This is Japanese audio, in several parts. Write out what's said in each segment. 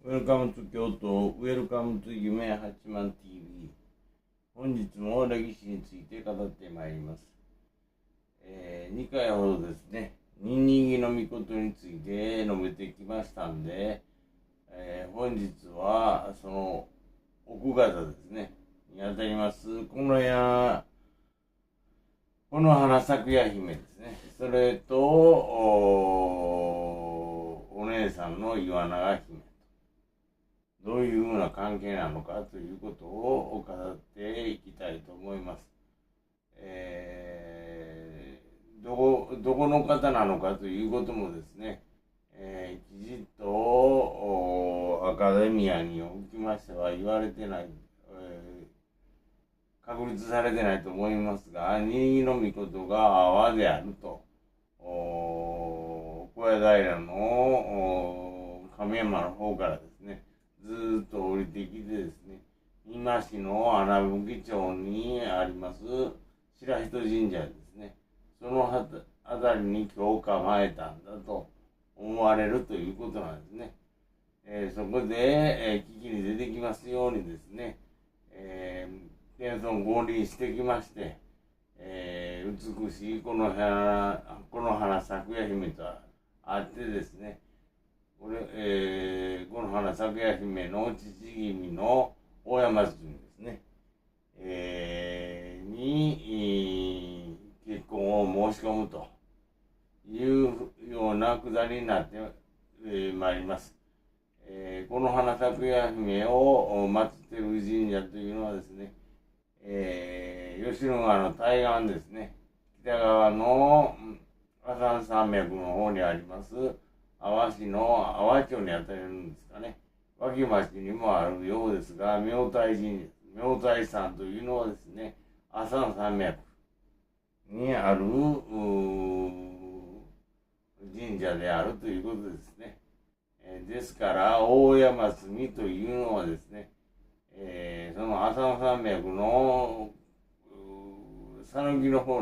ウェルカムトゥ京都、ウェルカムトゥ夢八幡 TV。本日も歴史について語ってまいります。2回ほどですね、ニンニギの御事について述べてきましたんで、本日はその奥方ですね、にあたります、この花咲夜姫ですね、それと、お姉さんの岩永姫。どういうふうな関係なのかということを語っていきたいと思います。どこの方なのかということもですね、きちっとアカデミアにおきましては言われてない、確立されてないと思いますが、新見の御事が阿波であると、小屋平の亀山の方からですね、ずーっと降りてきてですね、今市の穴吹町にあります白人神社ですね、その辺りに今日構えたんだと思われるということなんですね。そこで、危機に出てきますようにですね、謙遜合理してきまして、美しいこの花咲夜姫とあってですね、この花咲夜姫の父君の大山津ですね、に結婚を申し込むというようなくだりになってまいります。この花咲夜姫を祀っている神社というのはですね、吉野川の対岸ですね、北側の阿寒山脈の方にあります阿波市の阿波町にあたるんですかね。脇町にもあるようですが、妙体山というのはですね、阿寒山脈にある神社であるということですね。ですから、大山積というのはですね、その阿寒山脈の讃岐の方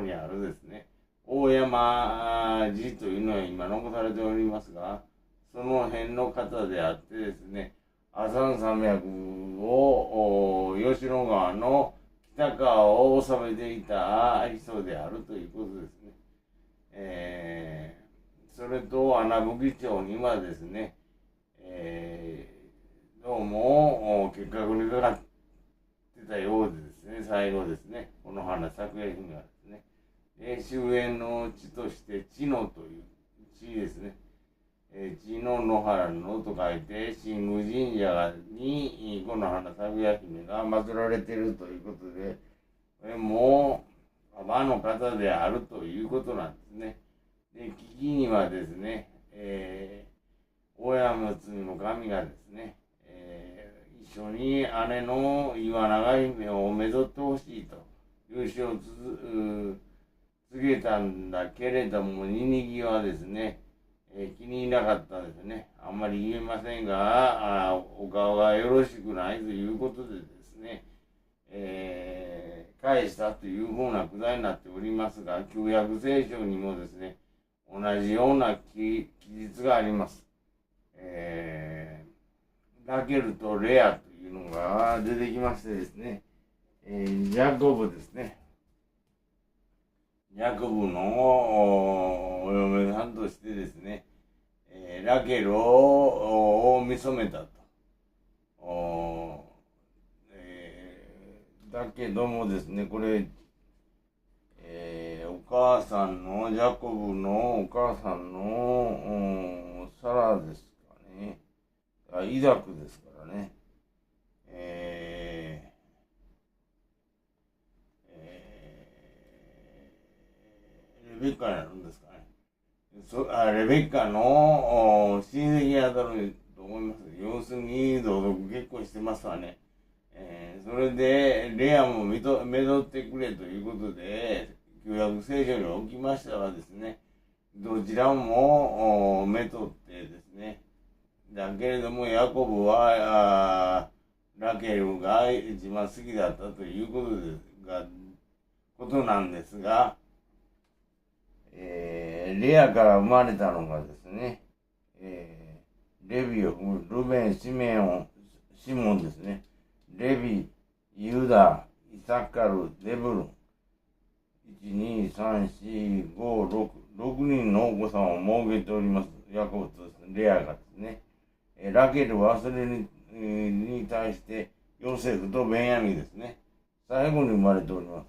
にあるですね、大山寺というのは今残されておりますが、その辺の方であってですね、阿寒山脈を吉野川の北側を治めていた人であるということですね。それと穴吹町にはですね、どうも結核にかかってたようでですね、最後ですね、この花咲夜姫がですね、終焉の地として地のという地ですね、地の野原の野と書いて神宮神社にこの花咲夜姫が祀られているということで、これも阿波の方であるということなんですね。で、危機にはですね、大山積の神がですね、一緒に姉の岩永姫をめぞってほしいという詩を告げたんだけれども、ニニギはですね、気に入らなかったですね。あんまり言えませんが、お顔がよろしくないということでですね、返したというふうなくだりになっておりますが、旧約聖書にもですね、同じような記述があります。ラケルとレアというのが出てきましてですね、ジャコブですね。ジャコブのお嫁さんとしてですね、ラケルを見初めたと。だけどもですね、これ、お母さんの、ジャコブのお母さんのサラですかね。イザクですからね。レベッカになるんですかね。レベッカの親戚に当たると思います。要するに同族結婚してますわね。それでレアもめとってくれということで旧約聖書におきましてはですね、どちらもめとってですね、だけれどもヤコブはラケルが一番好きだったということなんですが、レアから生まれたのがですね、レビを含むルベン、シモンですね。レビ、ユダ、イサカル、ゼブルン。1、2、3、4、5、6人のお子さんを設けております。ヤコブとレアがですね。ラケルはそれに対してヨセフとベンヤミンですね。最後に生まれております。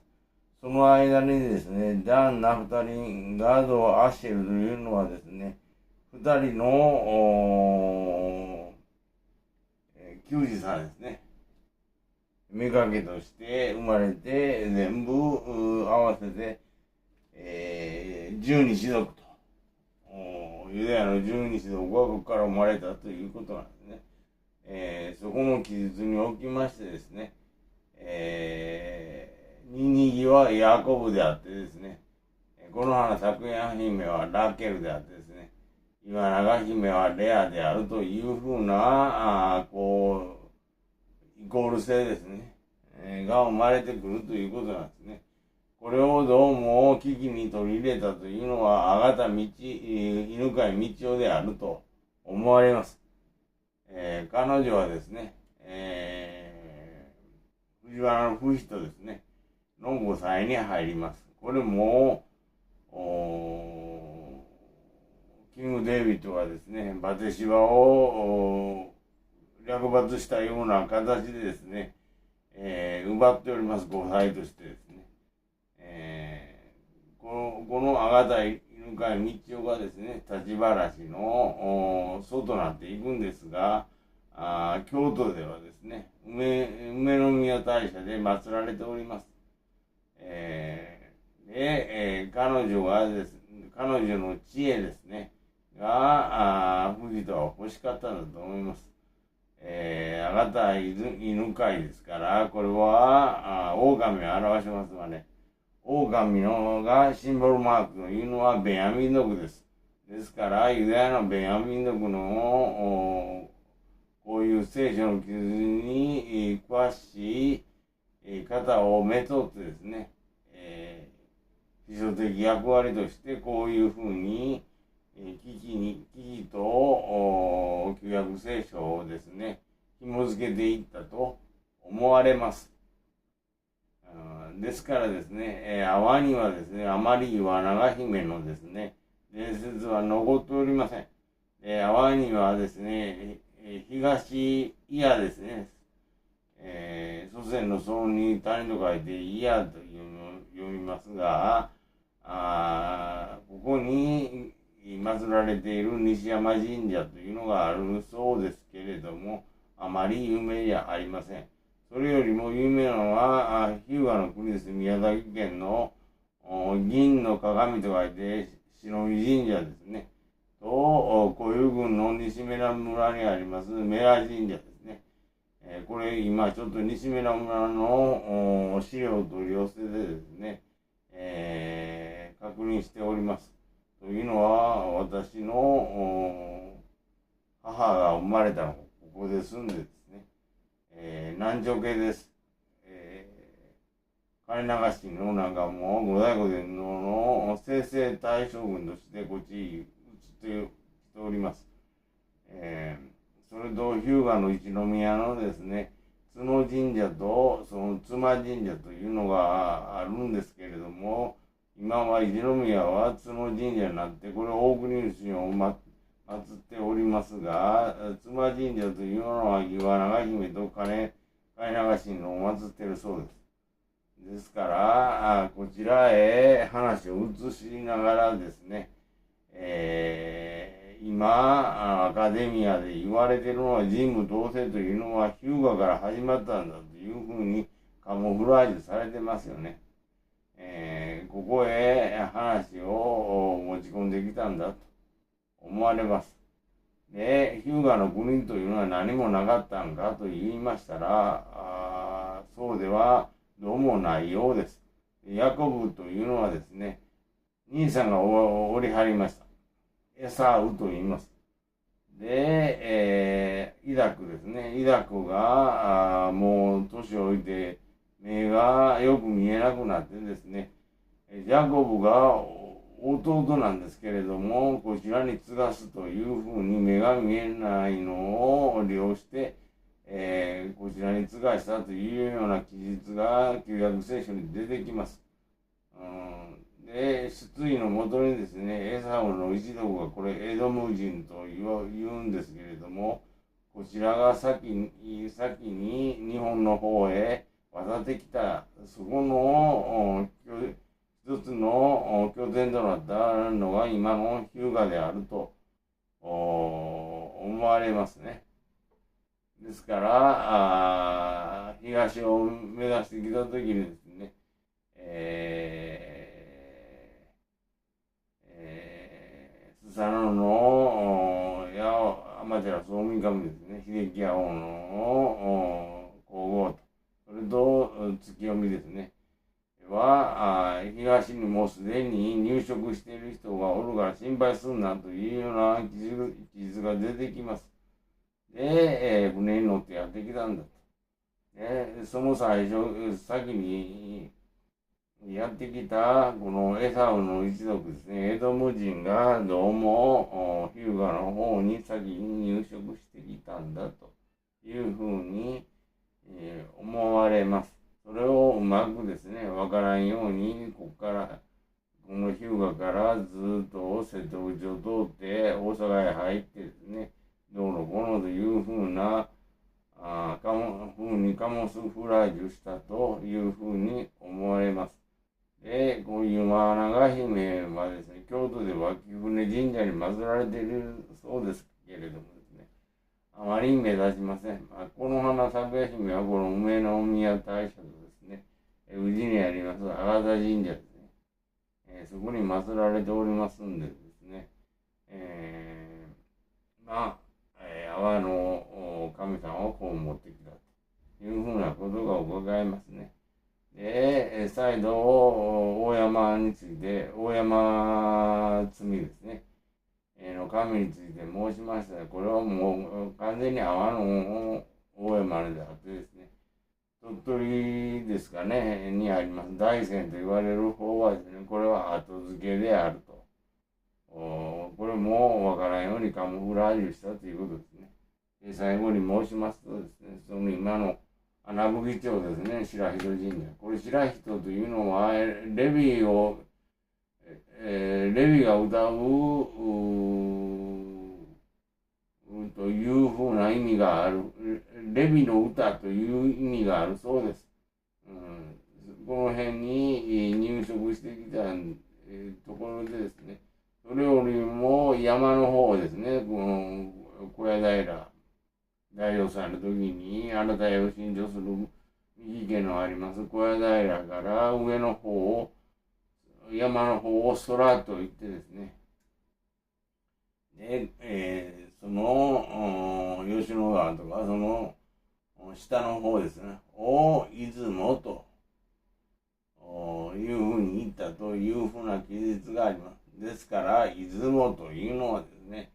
その間にですね、ダン、ナフタリン、ガド、アシェルというのはですね、2人の球児さんですね。妾として生まれて、全部合わせて、12氏族と。ユダヤの12氏族はここから生まれたということなんですね。そこの記述におきましてですね、ニニギはヤコブであってですね、この花咲夜姫はラケルであってですね、岩永姫はレアであるというふうな、イコール性ですね、が生まれてくるということなんですね。これをどうも危機に取り入れたというのは、あがた犬飼道夫であると思われます。彼女はですね、藤原の不死とですね、の5歳に入ります。これも、キング・デイビッドがですね、バテシバを略奪したような形でですね、奪っております、5歳としてですね。このあがた犬飼道夫がですね、立原氏の祖となっていくんですが、京都ではですね、梅宮大社で祀られております。彼女の知恵ですね、が、藤田は欲しかったんだと思います。あがた犬飼ですから、これは、狼を表しますわね。狼のがシンボルマークというのはベンヤミン族です。ですから、ユダヤのベンヤミン族の、こういう聖書の記述に詳しい方をめとってですね、秘書的役割としてこういうふうに危機と旧約聖書をですね、紐付けていったと思われます。ですからですね、阿波にはですね、あまり岩永姫のですね、伝説は残っておりません。阿波にはですね、東伊谷ですね、祖先の祖に谷と書いて伊谷と読みますが、ここに祀られている西山神社というのがあるそうですけれども、あまり有名じゃありません。それよりも有名なのは、日向の国です。宮崎県の銀の鏡と書いて、篠見神社ですね。と、固有郡の西村村にあります、メラ神社ですね。これ、今ちょっと西村村の資料を取り寄せてですね、確認しております。というのは、私の母が生まれたのここで住んでですね、南条家です。金流しのなんかも後醍醐天皇の正々大将軍としてこっちに移ってきております。それと日向の一宮のですね、角神社とその妻神社というのがあるんですけれども、今は一宮は角神社になって、これ大国主を祀っておりますが、妻神社というのは岩永姫と金流しのを祀っているそうです。ですから、こちらへ話を移しながらですね、今、アカデミアで言われているのは人武同姓というのは日向から始まったんだというふうにカモフラージュされてますよね。ここへ話を持ち込んできたんだと思われます。で、日向の国というのは何もなかったんかと言いましたら、そうではどうもないようです。ヤコブというのはですね、兄さんがおりはりました。エサウと言います。で、イダクですね。イダクがもう年老いて目がよく見えなくなってですね、ジャコブが弟なんですけれども、こちらに継がすというふうに目が見えないのを利用して、こちらに継がしたというような記述が旧約聖書に出てきます。で、失意のもとにですね、エサウの一族がこれエドム人と言うんですけれども、こちらが先に日本の方へ渡ってきた、そこの一つの拠点となったのが今の日向であると思われますね。ですから、東を目指してきたときにですね、スサノの天照大神ですね、秀樹屋王の皇后と、それと月読みですね、東にもうすでに入植している人がおるから心配すんなというような記述が出てきます。で、船に乗ってやってきたんだと。その先にやってきたこのエサウの一族ですね、エドム人がどうも日向の方に先に入植してきたんだというふうに、思われます。それをうまくですね、わからんように、この日向からずっと瀬戸内を通って大阪へ入ってですね、どうのこうのというふうなカモスフラージュしたというふうに思われます。で、こういう岩永姫はですね、京都で脇船神社に祀られているそうですけれどもですね、あまり目立ちません。この花咲夜姫はこの梅宮大社とですね、宇治にあります阿賀田神社ですね、そこに祀られておりますんでですね、阿波の神様をこう持ってきたというふうなことが伺えますね。で、再度、大山について、大山積ですね、の神について申しましたが、これはもう完全に阿波の大山であってですね、鳥取ですかね、にあります大山と言われる方はですね、これは後付けであると。これもわからんようにカモフラージュしたということですね。で、最後に申しますとですね、その今の穴吹町ですね、白人神社。これ白人というのは、レビが歌うというふうな意味がある、レビの歌という意味があるそうです。この辺に入植してきたところでですね、それよりも山の方ですね、この小屋平、大王さんの時にあなたへを信条する右家のあります小屋平から上の方を、山の方を空と言ってですね、で、その吉野川とかその下の方ですね、出雲というふうに言ったというふうな記述があります。ですから、出雲というのはですね、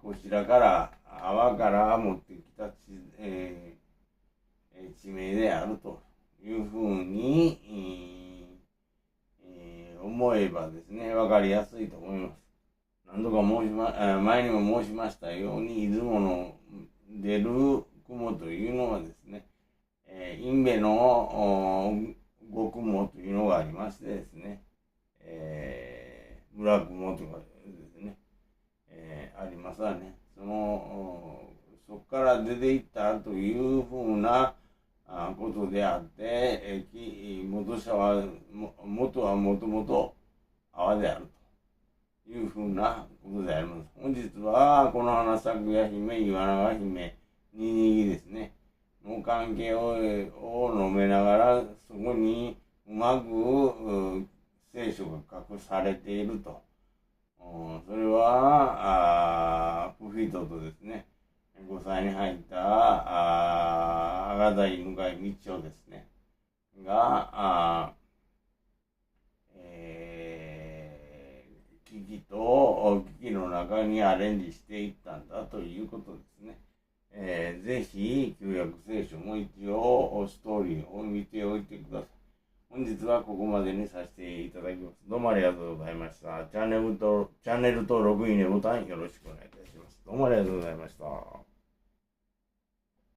こちらから阿波から持ってきた地名であるというふうに、思えばですね、わかりやすいと思います。何度か前にも申しましたように、出雲の出る雲というのはですね、因部の五雲というのがありましてですね、村雲とかですね、ありますわね。そこから出ていったというふうなことであって、元はもともと泡であるというふうなことであります。本日はこの花咲夜姫、岩永姫、ニですね、の関係を述べながら、そこにうまく聖書が隠されていると。それは、プフィトとですね、5歳に入った阿賀田犬飼道夫ですね、が、危機の中にアレンジしていったんだということですね。ぜひ旧約聖書も一応ストーリーを見ておいてください。本日はここまでにさせていただきます。どうもありがとうございました。チャンネル登録、いいねボタンよろしくお願いいたします。どうもありがとうございました。